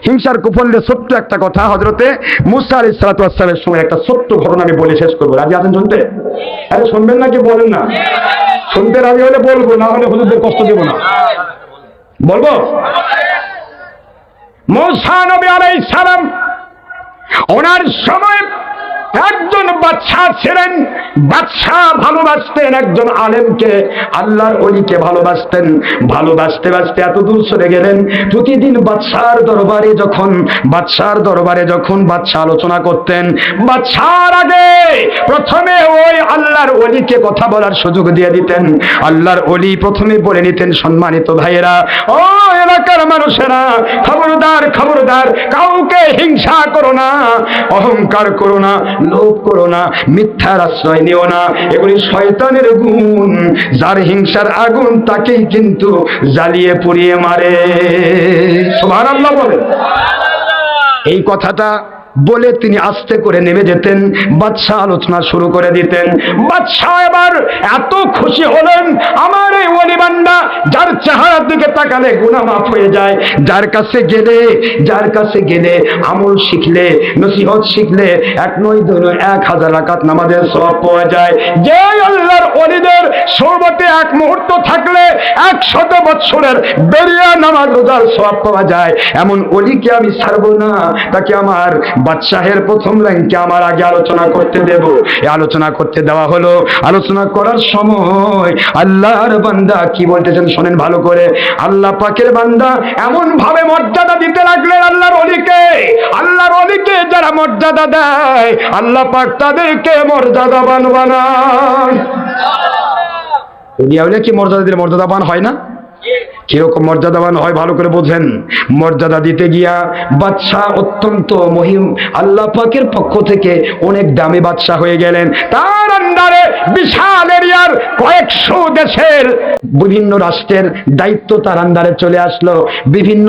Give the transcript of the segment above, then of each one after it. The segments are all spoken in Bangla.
হিংসার কুফলে ছোট্ট একটা কথা, হযরতে মুসা আলাইহিস সালাতু ওয়াস সালামের সময় একটা ছোট্ট ঘটনা আমি বলে শেষ করবো। রাজি আছেন শুনতে? আরে শুনবেন নাকি বলেন না? শুনতে রাজি হলে বলবো, না হলে হুজুরদের কষ্ট দেব না। বলবো? মুসা নবী আলাইহিস সালাম ওনার সময় একজন বাদশা ছিলেন। বাদশা ভালোবাসতেন একজন আলেমকে, আল্লাহর ওলিকে ভালোবাসতেন। ভালোবাসতে বাসতে এত দূর চলে গেলেন, প্রতিদিন বাদশার দরবারে যখন বাদশা আলোচনা করতেন, বাদশার আগে প্রথমে ওই আল্লাহর ওলিকে কথা বলার সুযোগ দিয়ে দিতেন। আল্লাহর ওলি প্রথমে বলে নিতেন, সম্মানিত ভাইয়েরা, ও এলাকার মানুষেরা, খবরদার খবরদার, কাউকে হিংসা করো না, অহংকার করো না, লোভ করো না, মিথ্যার আশ্রয় নিও না, এগুলি শয়তানের গুণ। যার হিংসার আগুন তাকেই কিন্তু জ্বালিয়ে পুড়িয়ে মারে। সুবহানাল্লাহ বলেন। এই কথাটা বলে তিনি আস্তে করে নেমে যেতেন, বাদশা আলোচনা শুরু করে দিতেন। বাদশা এবার এত খুশি হলেন, আমার এই ওলি বান্দা যার চেহারার দিকে তাকালে গুনাহ মাফ হয়ে যায়, যার কাছে গেলে আমল শিখলে, নসিহত শিখলে 1 নয় 2 নয় 1000 রাকাত নামাজের সওয়াব পাওয়া যায়। যে আল্লাহর ওলিদের সোহবতে 1 মুহূর্ত থাকলে 100 বছরের বেরিয়া নামাজ রোজার সওয়াব পাওয়া যায়, এমন ওলিকে আমি ছাড়বো না। তাকে আমার বাদশাহের প্রথম লাইনকে আমার আগে আলোচনা করতে দেব। এই আলোচনা করতে দেওয়া হলো। আলোচনা করার সময় আল্লাহর বান্দা কি বলতেছেন শোনেন ভালো করে। আল্লাহ পাকের বান্দা এমন ভাবে মর্যাদা দিতে লাগলেন আল্লাহর ওলিকে যারা মর্যাদা দেয়, আল্লাহ পাক তাদেরকে মর্যাদাবান বানান। ওলিয়া কি মর্যাদা দিলে মর্যাদাবান হয় না? কিরকম মর্যাদাবান হয় ভালো করে বোঝেন। মর্যাদা দিতে গিয়া বাদশা অত্যন্ত মহিম, আল্লাহ পাকের পক্ষ থেকে অনেক দামি বাদশা হয়ে গেলেন। তার আন্ডারে বিশাল এরিয়ার কয়েকশো দেশের বিভিন্ন রাষ্ট্রের দায়িত্ব তার আন্ডারে চলে আসলো, বিভিন্ন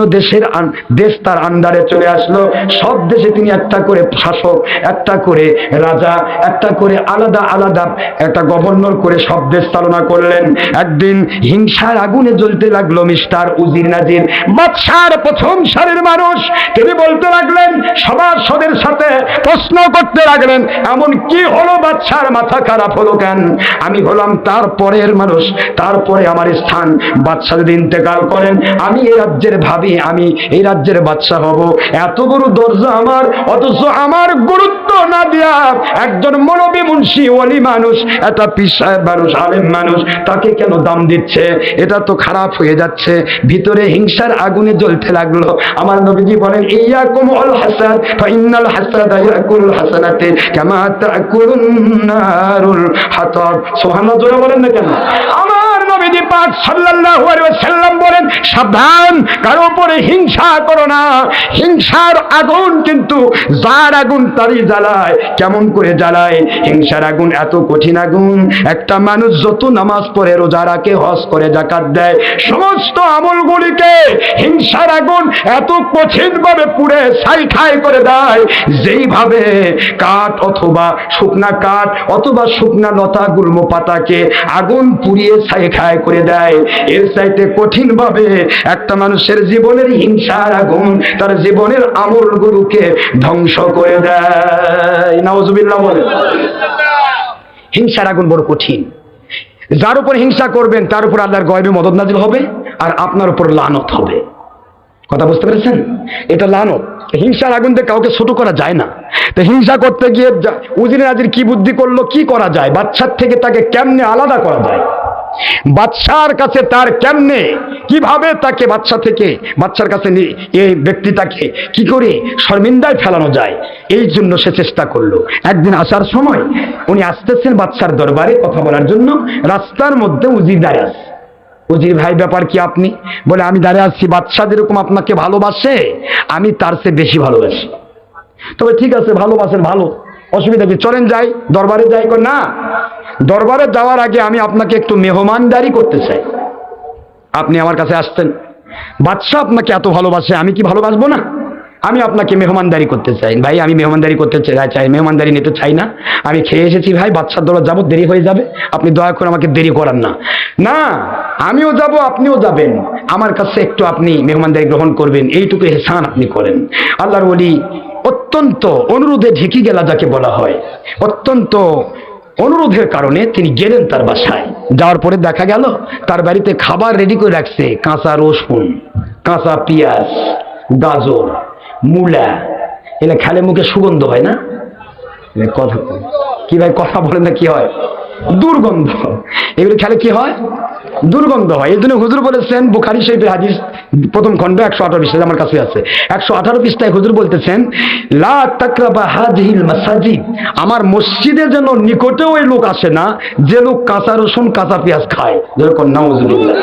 দেশ তার আন্ডারে চলে আসলো। সব দেশে তিনি একটা করে শাসক, একটা করে রাজা, একটা করে আলাদা আলাদা একটা গভর্নর করে সব দেশ চালনা করলেন। একদিন হিংসার আগুনে জ্বলতে লাগলো মিস্টার উজির নাজির, বাদশার প্রথম সারির মানুষ। তিনি বলতে লাগলেন, সভাসদের সাথে প্রশ্ন করতে লাগলেন, এমন কি হলো বাদশার মাথা খারাপ হলো কেন? আমি হলাম তার পরের মানুষ, তারপরে আমার স্থান। বাদশা যদি ইন্তেকাল করেন, আমি এই রাজ্যের ভাবি, আমি এই রাজ্যের বাদশা হব। এত বড় দরজা আমার, অথচ আমার গুরুত্ব না দিয়া একজন মৌলবী মুন্সি ওলি মানুষ, একটা পীর সাহেব মানুষ, আলেম মানুষ, তাকে কেন দাম দিচ্ছে? এটা তো খারাপ হয়ে যাচ্ছে। ভিতরে হিংসার আগুনে জ্বলতে লাগলো। আমার নবীজি বলেন, ইয়াকুম আল হাসাদ ফাইনাল হাসাদা ইয়াকুলুল হাসানাতি কামা তাকুলুন নারুল হাতাব। সুবহানাল্লাহ জোরে বলেন না কেন? আমার নবীজি পাক সাল্লাল্লাহু আলাইহি ওয়াসাল্লাম বলেন, সাবধান, কারো উপরে হিংসা করো না। হিংসার আগুন কিন্তু যার আগুন তারই জ্বালায়। কেমন করে জ্বালায়? হিংসার আগুন এত কঠিন আগুন, একটা মানুষ যত নামাজ পড়ে, রোজা রাখে, হজ করে, যাকাত দেয়, সমস্ত আমলগুলিকে হিংসার আগুন এত কঠিন ভাবে পুড়ে ছাই করে দেয়, যেইভাবে কাঠ অথবা শুকনা লতা গুল্ম পাতাকে আগুন পুড়িয়ে ছাই করে দেয়, এর চাইতে কঠিন ভাবে একটা মানুষের জীবনের হিংসার আগুন তার জীবনের আমলগুলোকে ধ্বংস করে দেয়। নাউজুবিল্লাহ বলে। হিংসার আগুন বড় কঠিন। যার উপর হিংসা করবেন তার উপর আল্লাহর গয়বে মদদ নাজিল হবে, আর আপনার উপর লানত হবে। কথা বুঝতে পেরেছেন? এটা লানত। হিংসার আগুন দিয়ে কাউকে ছোট করা যায় না। তো হিংসা করতে গিয়ে উজির নাজির কি বুদ্ধি করলো, কি করা যায়, বাদশার থেকে তাকে কেমনে আলাদা করা যায়, বাদশার কাছে তার কেমনে, কিভাবে তাকে বাদশার কাছে এই ব্যক্তিটাকে কি করে শর্মিন্দায় ফেলানো যায়, এই জন্য সে চেষ্টা করলো। একদিন আসার সময় উনি আসতেছেন বাদশার দরবারে কথা বলার জন্য। রাস্তার মধ্যে উজির দাঁড়িয়ে আছে। উজির ভাই, ব্যাপার কি আপনি? বলে, আমি দাঁড়িয়ে আছি, বাদশা যেরকম আপনাকে ভালোবাসে আমি তার চেয়ে বেশি ভালোবাসি। তবে ঠিক আছে, ভালোবাসেন, ভালো, অসুবিধা কি, চলেন যাই, দরবারে যাই। না, দরবারে যাওয়ার আগে আমি আপনাকে একটু মেহমানদারি করতে চাই। আপনি আমার কাছে আসতেন, বাদশা আপনাকে এত ভালোবাসে, আমি কি ভালোবাসবো না? আমি আপনাকে মেহমানদারি করতে চাই। ভাই আমি মেহমানদারি করতে চাই, মেহমানদারি নিতে চাই না, আমি খেয়ে এসেছি ভাই, বাচ্চার দৌড় যাবো, দেরি হয়ে যাবে, আপনি দয়া করে আমাকে দেরি করান না। না, আমিও যাব আপনিও যাবেন, আমার কাছে একটু আপনি মেহমানদারি গ্রহণ করবেন, এইটুকু এহসান আপনি করেন। আল্লাহর ওলি অত্যন্ত অনুরোধে ঢেকে গেলা যাকে বলা হয়, অত্যন্ত অনুরোধের কারণে তিনি গেলেন তার বাসায়। যাওয়ার পরে দেখা গেল তার বাড়িতে খাবার রেডি করে রাখছে, কাঁচা রসুন, কাঁচা পেঁয়াজ, গাজর, মূলা, এগুলো খেলে মুখে সুগন্ধ হয় না? কথা কি ভাই, কথা বলেন না, কি হয়? দুর্গন্ধ। এগুলো খেলে কি হয়? দুর্গন্ধ হয়। এই জন্য হুজুর বলেছেন, বুখারী শরীফের হাদিস প্রথম খণ্ড 118 পৃষ্ঠায় আমার কাছে আছে, 118 পৃষ্ঠায় হুজুর বলতেছেন, লা তাকরাবা হাযিহিল মাসাজিদ, আমার মসজিদে যেন নিকটেও ওই লোক আসে না যে লোক কাঁচা রসুন কাঁচা পেঁয়াজ খায়, যেরকম নাউজুবিল্লাহ।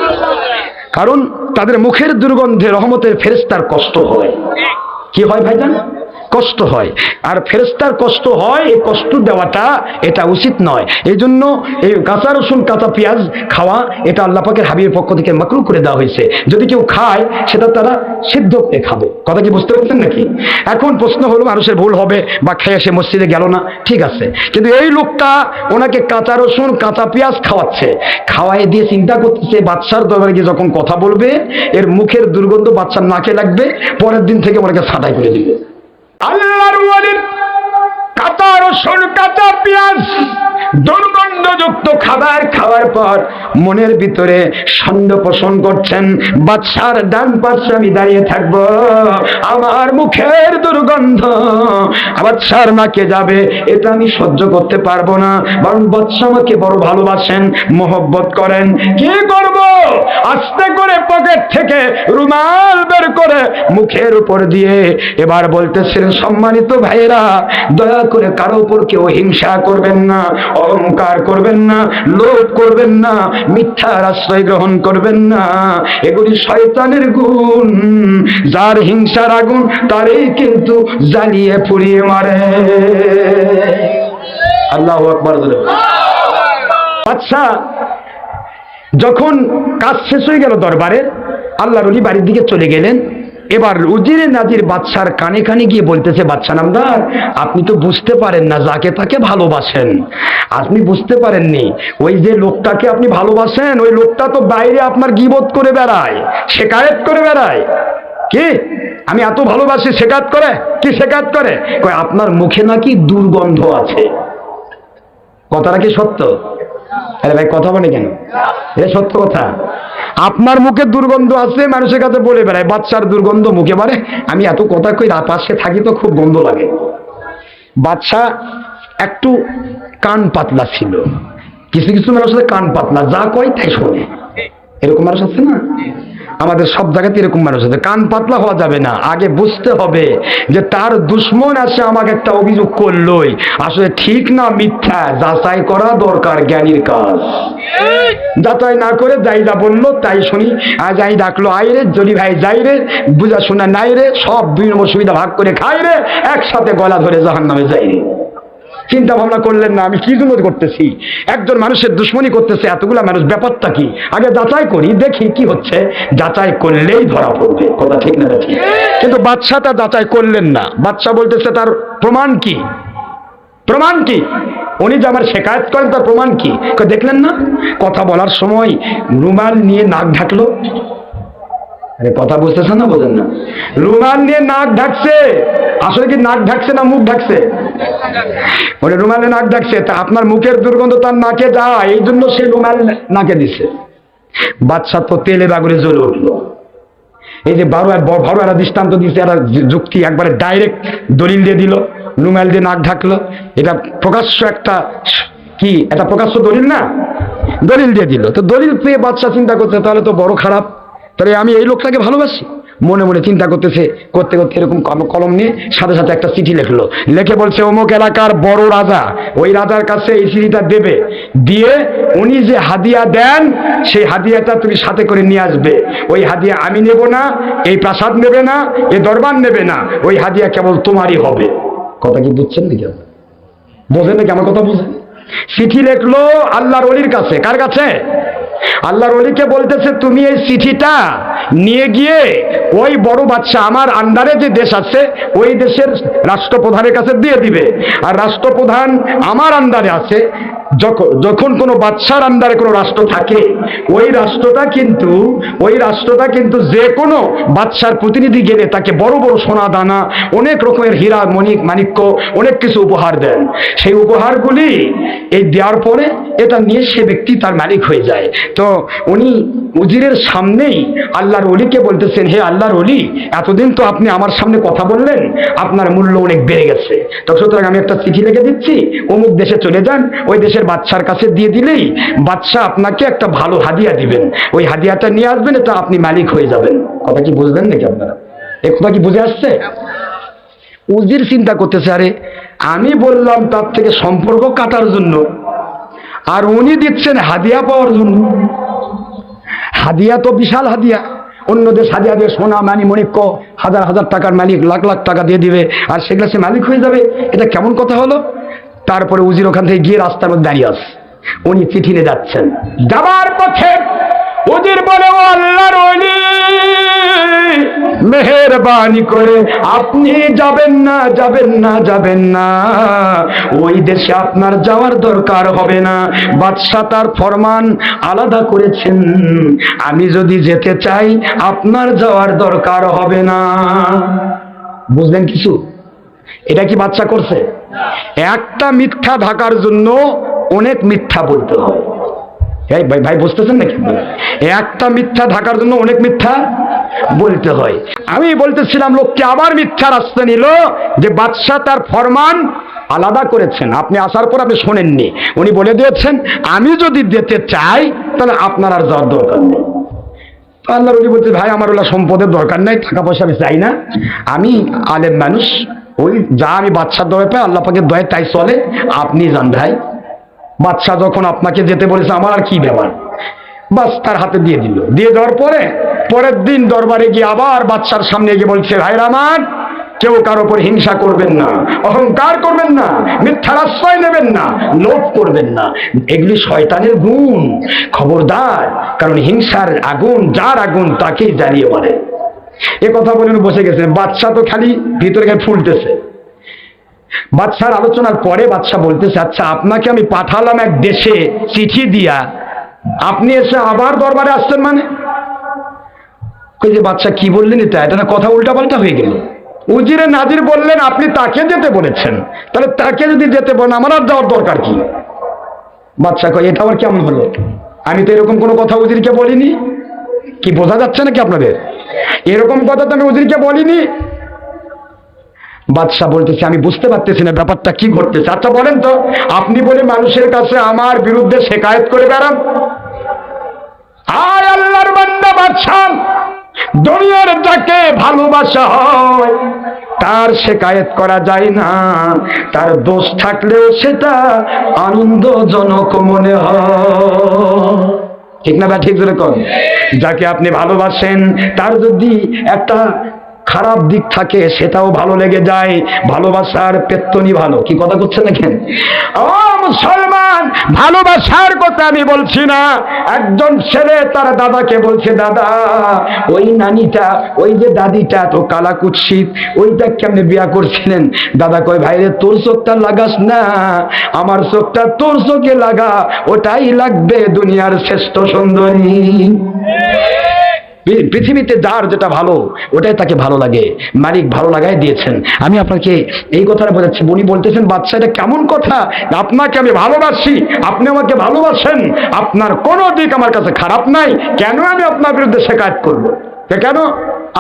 কারণ তাদের মুখের দুর্গন্ধে রহমতের ফেরেশতার কষ্ট হয়। কি হয় ভাইজান? কষ্ট হয়। আর ফেরেশতার কষ্ট হয়, এই কষ্ট দেওয়াটা এটা উচিত নয়। এই জন্য এই কাঁচা রসুন কাঁচা পেঁয়াজ খাওয়া এটা আল্লাহ পাকের হাবিবের পক্ষ থেকে মাকরুহ করে দেওয়া হয়েছে। যদি কেউ খায় সেটা তারা সিদ্ধ করে খাবে। কথা কি বুঝতে পারছেন নাকি? এখন প্রশ্ন হলো, মানুষের ভুল হবে বা খেয়ে সে মসজিদে গেল না, ঠিক আছে, কিন্তু এই লোকটা ওনাকে কাঁচা রসুন কাঁচা পেঁয়াজ খাওয়াচ্ছে, খাওয়াই দিয়ে চিন্তা করতেছে বাদশার দরবারে গিয়ে যখন কথা বলবে এর মুখের দুর্গন্ধ বাদশার নাকে লাগবে, পরের দিন থেকে ওনাকে ছাঁটাই করে দিবে। আল্লাহর ওয়ালির কাঁচা রসুন কাঁচা পেঁয়াজ দুর্গন্ধযুক্ত খাবার খাওয়ার পর মনের ভিতরে সন্দেহ পোষণ করছেন, বাদশার ডান পাশে আমি দাঁড়িয়ে থাকবো, আমার মুখের দুর্গন্ধ বাদশার নাকে যাবে, এটা আমি সহ্য করতে পারবো না। বরং বাদশা আমাকে বড় ভালোবাসেন, মহব্বত করেন, কি করব? আস্তে করে পকেট থেকে রুমাল বের করে মুখের উপর দিয়ে এবার বলতেছেন, সম্মানিত ভাইয়েরা, দয়া করে কারো উপর কেউ হিংসা করবেন না, অহংকার করবেন না, লোভ করবেন না, মিথ্যার আশ্রয় গ্রহণ করবেন না, এগুলি শয়তানের গুণ। যার হিংসার আগুন তারই কিন্তু জ্বালিয়ে পুড়িয়ে মারে। আল্লাহু আকবার। আচ্ছা, যখন কাজ শেষ হয়ে গেল দরবারে, আল্লাহর ওলি বাড়ির দিকে চলে গেলেন। এবার উজিরে নাজির বাদশার কানে কানে গিয়ে বলতেছে, বাদশা নামদার, আপনি তো বুঝতে পারেন না যাকে তাকে ভালোবাসেন, আপনি বুঝতে পারেননি, ওই যে লোকটাকে আপনি ভালোবাসেন ওই লোকটা তো বাইরে আপনার গীবত করে বেড়ায়, শেকায়েত করে বেড়ায়। কি আমি এত ভালোবাসি, শেকায়েত করে? কি শেকায়েত করে? কয় আপনার মুখে নাকি দুর্গন্ধ আছে। কথাটা কি সত্য? আরে ভাই কথা বলে কেন? এটা সত্য কথা। আপনার মুখে দুর্গন্ধ আছে, মানুষের কাছে বলে বেড়ায় বাদশার দুর্গন্ধ মুখে মারে। আমি এত কথা কই, পাশে থাকি তো খুব গন্ধ লাগে। বাদশা একটু কান পাতলা ছিল, কিছু কিছু মানুষের কান পাতলা, যা কয় তাই শোনে, এরকম মানুষ আছে না? আমাদের সব জায়গাতে এরকম মানুষ আছে। কান পাতলা হওয়া যাবে না, আগে বুঝতে হবে যে তার দুশ্মন আসে আমাকে একটা অভিযোগ করলোই, আসলে ঠিক না মিথ্যা যাচাই করা দরকার, জ্ঞানীর কাজ। যাচাই না করে যাই যা বললো তাই শুনি, আর যাই ডাকলো আইরে, জলি ভাই যাই রে, বুঝা শোনা নাই রে, সব দুই নম্বর সুবিধা ভাগ করে খাই রে, একসাথে গলা ধরে জাহান্নামে যাই রে। চিন্তা ভাবনা করলেন না আমি কি জন্য করতেছি? একজন মানুষের দুশ্মনী করতেছে এতগুলা মানুষ, ব্যাপারটা কি? আগে যাচাই করি, দেখি কি হচ্ছে, যাচাই করলেই ধরা পড়বে। কথা ঠিক না? ঠিক। কিন্তু বাদশা তা যাচাই করলেন না। বাদশা বলতেছে তার প্রমাণ কি? প্রমাণ কি? উনি যে আমার শেকায়েত করেন তার প্রমাণ কি? দেখলেন না কথা বলার সময় রুমাল নিয়ে নাক ঢাকলো। আরে কথা বুঝতেছেন না? বোঝেন না? রুমাল নিয়ে নাক ঢাকছে। আসলে কি নাক ঢাকছে না মুখ ঢাকছে? ওরে রুমালে নাক ঢাকছে। তা আপনার মুখের দুর্গন্ধ তার নাকে যায়, এই জন্য সে রুমাল নাকে দিছে। বাদশা তো তেলে বাগুরে জ্বলে উঠলো। এই যে বড় একটা দৃষ্টান্ত দিচ্ছে, একটা যুক্তি একবারে ডাইরেক্ট দলিল দিয়ে দিল, রুমাল দিয়ে নাক ঢাকলো। এটা প্রকাশ্য একটা কি, এটা প্রকাশ্য দলিল না, দলিল দিয়ে দিল। তো দলিল পেয়ে বাদশা চিন্তা করছে তাহলে তো বড় খারাপ, তাহলে আমি এই লোকটাকে ভালোবাসি। মনে মনে চিন্তা করতেছে, করতে করতে এরকম কলম নিয়ে সাথে সাথে একটা চিঠি লিখলো। লিখে বলছে অমুক এলাকার বড় রাজা, ওই রাজার কাছে এই চিঠিটা দেবে, দিয়ে উনি যে হাদিয়া দেন সেই হাদিয়াটা তুমি সাথে করে নিয়ে আসবে। ওই হাদিয়া আমি নেব না, এই প্রাসাদ নেবে না, এই দরবার নেবে না, ওই হাদিয়া কেবল তোমারই হবে। কথা কি বুঝছেন নাকি? বোঝেন নাকি আমার কথা? বুঝেন? চিঠি লিখলো আল্লাহর ওলির কাছে। কার কাছে? আল্লাহর ওলিকে বলতেছে তুমি এই চিঠিটা নিয়ে গিয়ে ওই বড় বাদশা আমার আন্ডারে যে দেশ আছে ওই দেশের রাষ্ট্রপ্রধানের কাছে দিয়ে দিবে। আর রাষ্ট্রপ্রধান আমার আন্ডারে আছে। যখন কোনো বাদশার আন্ডারে কোনো রাষ্ট্র থাকে ওই রাষ্ট্রটা কিন্তু যে কোনো বাদশার প্রতিনিধি গেলে তাকে বড় বড় সোনা দানা অনেক রকমের হীরা মাণিক্য অনেক কিছু উপহার দেন। সেই উপহারগুলি এই দেওয়ার পরে এটা নিয়ে সে ব্যক্তি তার মালিক হয়ে যায়। তো উনি উজিরের সামনেই আল্লাহর ওলিকে বলতেছেন, হে আল্লাহর ওলি, এতদিন তো আপনি আমার সামনে কথা বললেন, আপনার মূল্য অনেক বেড়ে গেছে। তো সুতরাং আমি একটা চিঠি লিখে দিচ্ছি, অমুক দেশে চলে যান, ওই দেশের বাদশার কাছে দিয়ে দিলেই বাদশা আপনাকে একটা ভালো হাদিয়া দিবেন, ওই হাদিয়াটা নিয়ে আসবেন, এটা আপনি মালিক হয়ে যাবেন। কথা কি বুঝলেন নাকি আপনারা? এই কথা কি বুঝে আসছে? উজির চিন্তা করতেছে, আরে আমি বললাম তার থেকে সম্পর্ক কাটার জন্য, আর উনি দিচ্ছেন হাদিয়া পাওয়ার জন্য। হাদিয়া তো বিশাল হাদিয়া, অন্য দেশ হাদিয়া দিয়ে সোনা মণিক্য হাজার হাজার টাকার মালিক লাখ লাখ টাকা দিয়ে দিবে, আর সেগুলো সে মালিক হয়ে যাবে, এটা কেমন কথা হলো? তারপরে উজির ওখান থেকে গিয়ে রাস্তার মধ্যে দাঁড়িয়ে আছে, উনি চিঠি নিয়ে যাচ্ছেন। যাবার পথে উজির বলে, ও আল্লাহর ওলি, মেহেরবানি করে আপনি যাবেন না, যাবেন না, যাবেন না, ওই দেশে আপনার যাওয়ার দরকার হবে না, বাদশা তার ফরমান আলাদা করেছেন, আমি যদি যেতে চাই আপনার যাওয়ার দরকার হবে না। বুঝলেন কিছু? এটা কি বাদশা করছে? একটা মিথ্যা ঢাকার জন্য অনেক মিথ্যা বলতে হয়। ভাই বুঝতেছেন নাকি? একটা মিথ্যা ঢাকার জন্য অনেক মিথ্যা বলতে হয়। আমি বলতেছিলাম, লোককে আবার মিথ্যা রাস্তা নিল যে বাদশা তার ফরমান আলাদা করেছেন, আপনি আসার পর আপনি শোনেননি, উনি বলে দিয়েছেন আমি যদি যেতে চাই তাহলে আপনার আর যাওয়ার দরকার নেই। আল্লাহর ওলি বলছে, ভাই আমার ওলা সম্পদের দরকার নাই, টাকা পয়সা আমি চাই না, আমি আলেম মানুষ, ওই যা আমি বাদশার দয়ে পাই আল্লাহ পাকের দয়ে তাই চলে, আপনি যান ভাই। বাদশা যখন আপনাকে যেতে বলেছে আমার আর কি ব্যাপার, বাস তার হাতে দিয়ে দিল। দিয়ে দেওয়ার পরে পরের দিন দরবারে গিয়ে আবার বাদশার সামনে গিয়ে বলছে, ভাইরা আমার, কেউ কার উপর হিংসা করবেন না, অহংকার করবেন না, মিথ্যার আশ্রয় নেবেন না, লোভ করবেন না, এগুলি শয়তানের গুণ, খবরদার, কারণ হিংসার আগুন যার আগুন তাকেই জ্বালিয়ে মারে। এ কথা বলে বসে গেছে। বাদশা তো খালি ভিতরে গিয়ে ফুলতেছে। বাদশার আলোচনার পরে বাদশা বলতেছে, আচ্ছা আপনাকে আমি পাঠালাম এক দেশে চিঠি দিয়া, আপনি এসে আবার দরবারে আসছেন মানে? কই যে বাদশা কি বললেন, এটা না কথা উল্টাপাল্টা হয়ে গেল। উজিরে নাজির বললেন আপনি তাকে যেতে বলেছেন, তাহলে তাকে যদি যেতে বলেন আমার আর যাওয়ার দরকার কি? বাদশা কয়, এটা আবার কেমন হলো? আমি তো এরকম কোনো কথা উজিরকে বলিনি। কি বোঝা যাচ্ছে নাকি আপনাদের? এরকম কথা তো আমি উজিরকে বলিনি। বাদশা বলতেছে, আমি বুঝতে পারতেছি না ব্যাপারটা কি ঘটতেছে। আচ্ছা বলেন তো, আপনি বলে মানুষের কাছে আমার বিরুদ্ধে শেকায়েত করে বেড়ান? আয় আল্লাহর বান্দা বাদশা, দুনিয়ার যাকে ভালোবাসা হয় তার শেকায়েত করা যায় না, তার দোষ থাকলেও সেটা আনন্দজনক মনে হয়। ঠিক না? ঠিক যেরকম যাকে আপনি ভালোবাসেন তার যদি একটা খারাপ দিক থাকে সেটাও ভালো লেগে যায়। ভালোবাসার পেত্তনি ভালো। কি কথা করছেন দেখেন? ও মুসলমান, ভালোবাসার কথা আমি বলছি না। একজন ছেলে তার দাদাকে বলছে, দাদা ওই নানিটা, ওই যে দাদিটা তো কালা কুৎসিত, ওইটা কেমনে বিয়া করছিলেন? দাদা কয়, ভাইরে তোর চোখটা লাগাস না, আমার চোখটা তোর চোখে লাগা, ওটাই লাগবে দুনিয়ার শ্রেষ্ঠ সুন্দরী। পৃথিবীতে যার যেটা ভালো ওটাই তাকে ভালো লাগে, মালিক ভালো লাগাই দিয়েছেন। আমি আপনাকে এই কথাটা বোঝাচ্ছি। উনি বলতেছেন, বাদশা এটা কেমন কথা? আপনাকে আমি ভালোবাসি, আপনি আমাকে ভালোবাসেন, আপনার কোনো দিক আমার কাছে খারাপ নাই, কেন আমি আপনার বিরুদ্ধে শেকায়েত করব? কেন?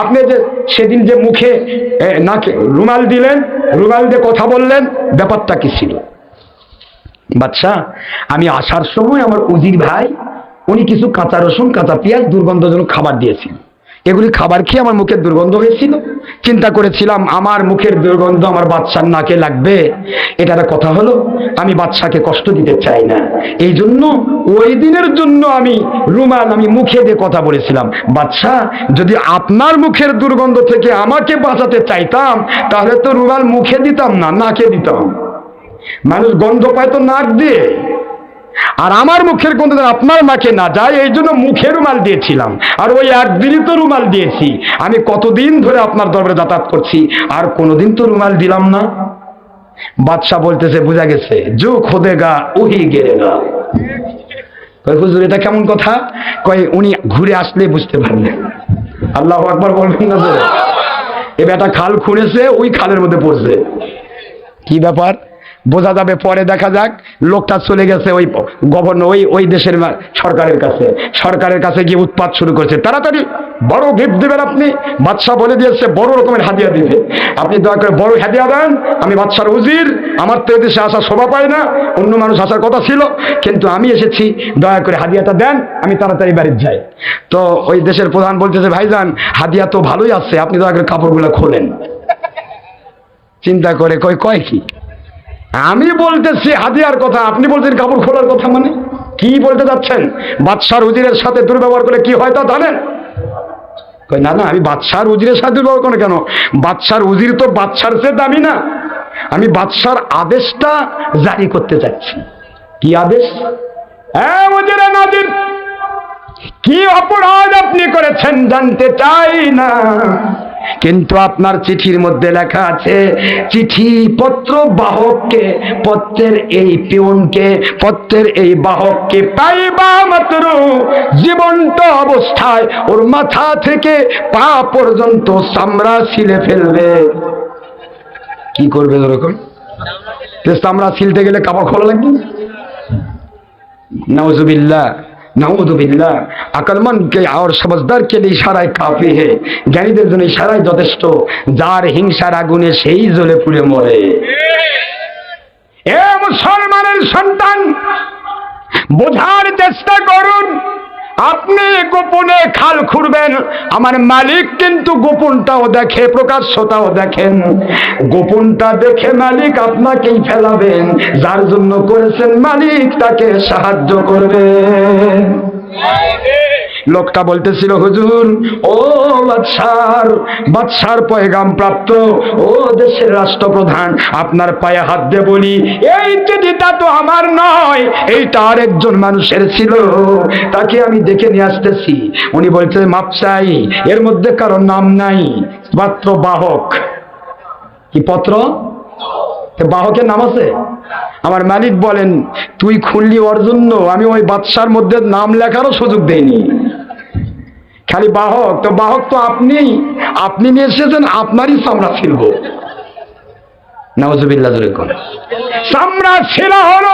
আপনি যে সেদিন যে মুখে নাকে রুমাল দিলেন, রুমাল দিয়ে কথা বললেন, ব্যাপারটা কি ছিল? বাদশা, আমি আসার সময় আমার উজির ভাই উনি কিছু কাঁচা রসুন, কাঁচা পেঁয়াজ, দুর্গন্ধজনক খাবার দিয়েছিল। এগুলি খাবার খেয়ে আমার মুখের দুর্গন্ধ হয়েছিল। চিন্তা করেছিলাম আমার মুখের দুর্গন্ধ আমার বাদশার নাকে লাগবে, এটা একটা কথা হলো? আমি বাদশাকে কষ্ট দিতে চাই না, এই জন্য ওই দিনের জন্য আমি রুমাল আমি মুখে দিয়ে কথা বলেছিলাম। বাদশা, যদি আপনার মুখের দুর্গন্ধ থেকে আমাকে বাঁচাতে চাইতাম তাহলে তো রুমাল মুখে দিতাম না, নাকে দিতাম। মানুষ গন্ধ পায় তো নাক দিয়ে, আর আমার মুখের গন্ধ যেন আপনার নাকে না যায়, এই জন্য মুখে রুমাল দিয়েছিলাম, আর ওই একদিনই তো রুমাল দিয়েছি। আমি কতদিন ধরে আপনার দরবারে যাতায়াত করছি, আর কোনোদিন তো রুমাল দিলাম না। বাদশাহ বলতেছে, বুঝা গেছে, জো খোদেগা ওহি গেরেগা। হুজুর এটা কেমন কথা? কয় উনি ঘুরে আসলে বুঝতে পারলেন। আল্লাহু আকবার বলবেন না? এ বেটা খাল খুঁড়েছে, ওই খালের মধ্যে পড়ছে। কি ব্যাপার বোঝা যাবে পরে, দেখা যাক। লোকটা চলে গেছে ওই গভর্নর, ওই দেশের সরকারের কাছে গিয়ে উৎপাত শুরু করেছে। তাড়াতাড়ি বড় গিফট দেবেন আপনি। বাদশাহ বলে দিয়েছে বড় রকমের হাদিয়া দিবে, আপনি দয়া করে বড় হাদিয়া দেন। আমি বাদশার উজির, আমার তো এদেশে আসা শোভা পায় না, অন্য মানুষ আসার কথা ছিল, কিন্তু আমি এসেছি, দয়া করে হাদিয়াটা দেন, আমি তাড়াতাড়ি বাড়ির যাই। তো ওই দেশের প্রধান বলতেছে, ভাইজান হাদিয়া তো ভালোই আছে, আপনি দয়া করে কাপড়গুলো খোলেন। চিন্তা করে কয় কি, আমি বলতেছি হাদিয়ার কথা, আপনি বলছেন কাপড় খোলার কথা, মানে কি বলতে যাচ্ছেন? বাদশার উজিরের সাথে দুর্ব্যবহার করে কি হয় তা জানেন? না না, আমি বাদশার উজিরের সাথে দুর্ব্যবহার করে কেন? বাদশার উজির তো বাদশার চেয়ে দামি না। আমি বাদশার আদেশটা জারি করতে চাচ্ছি। কি আদেশ? উজিরে নাজির, কি অপরাধ আপনি করেছেন জানতে চাই না, কিন্তু আপনার চিঠির মধ্যে লেখা আছে, চিঠি পত্র বাহককে, পত্রের এই পিয়নকে, পত্রের এই বাহককে পাইবা মাত্র জীবন্ত অবস্থায় ওর মাথা থেকে পা পর্যন্ত চামড়া ছিলে ফেলবে। কি করবে এরকম? চামড়া ছিলতে গেলে কাপড় খোলা লাগবে। নাউজুবিল্লাহ নাউজুবিল্লাহ। আকলমন্দ কে আর সমঝদার কে লিয়ে ইশারায় কাফি হে, জ্ঞানীদের জন্য ইশারাই যথেষ্ট। যার হিংসার আগুনে সেই জ্বলে পুড়ে মরে। এ মুসলমানের সন্তান, বোঝার চেষ্টা করুন। আপনি গোপনে খাল খুঁড়বেন, আমার মালিক কিন্তু গোপনটাও দেখে, প্রকাশ্যটাও দেখেন। গোপনটা দেখে মালিক আপনাকেই ফেলাবেন, যার জন্য করেছেন মালিক তাকে সাহায্য করবেন। লোকটা বলতেছিল, হুজুর ও বাদশার পয়গাম প্রাপ্ত ও দেশের রাষ্ট্রপ্রধান, আপনার পায়ে হাত দিয়ে বলি, এই চিঠিটা তো আমার নয়, এইটা আরেকজন মানুষের ছিল, তাকে আমি দেখে নিয়ে আসতেছি। উনি বলছে, মাপ চাই, এর মধ্যে কারো নাম নাই, মাত্র বাহক। কি পত্র? বাহকের নাম আছে? আমার মালিক বলেন, তুই খুললি ওর জন্য, আমি ওই বাদশার মধ্যে নাম লেখারও সুযোগ দেইনি, খালি বাহক। তো বাহক তো আপনি নিয়ে এসেছেন, আপনারই চামড়া ছিলব। নাউজুবিল্লাহ। চামড়া ছিল হলো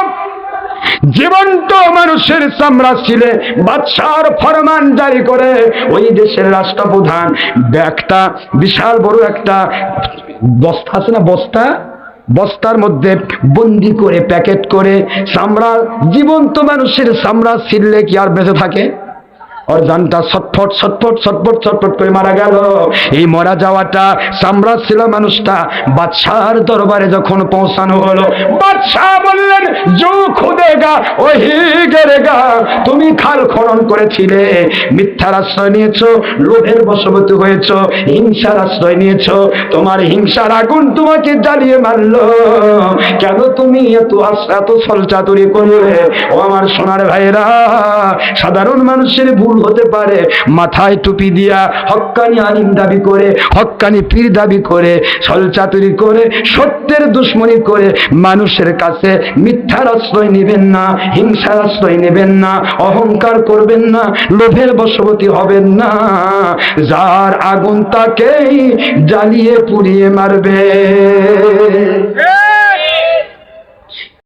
জীবন্ত মানুষের চামড়া ছিলে। বাদশার ফরমান জারি করে ওই দেশের রাষ্ট্রপ্রধান একটা বিশাল বড় একটা বস্তা আছে না, বস্তার মধ্যে বন্দি করে প্যাকেট করে চামড়া, জীবন্ত মানুষের চামড়া ছিললে কি আর বেঁচে থাকে? ওর জানটা ছটফট ছটফট ছটফট ছটফট করে মারা গেল। এই মারা যাওয়াটা চামড়া ছিল মানুষটা বাদশার দরবারে যখন পৌঁছানো হলো, বাদশাহ বললেন, জো খুদেগা ওহি গেরেগা। তুমি খাল খনন করেছিলে, মিথ্যার আশ্রয় নিয়েছো, লোভের বশবর্তী হয়েছো, হিংসার আশ্রয় নিয়েছো, তোমার হিংসার আগুন তোমাকে জ্বালিয়ে মারলো। কেন তুমি এত ছলচাতুরি করলে? ও আমার সোনার ভাইরা, সাধারণ মানুষের ভুল হতে পারে, মাথায় টুপি দিয়া হক্কানি আলিম দাবি করে, হক্কানি পীর দাবি করে, ছলচাতুরি করে, সত্যের দুশ্মনী করে মানুষের কাছে মিথ্যার আশ্রয় নেবেন না, হিংসার আশ্রয় নেবেন না, অহংকার করবেন না, লোভের বশবর্তী হবেন না। যার আগুন তাকেই জ্বালিয়ে পুড়িয়ে মারবে।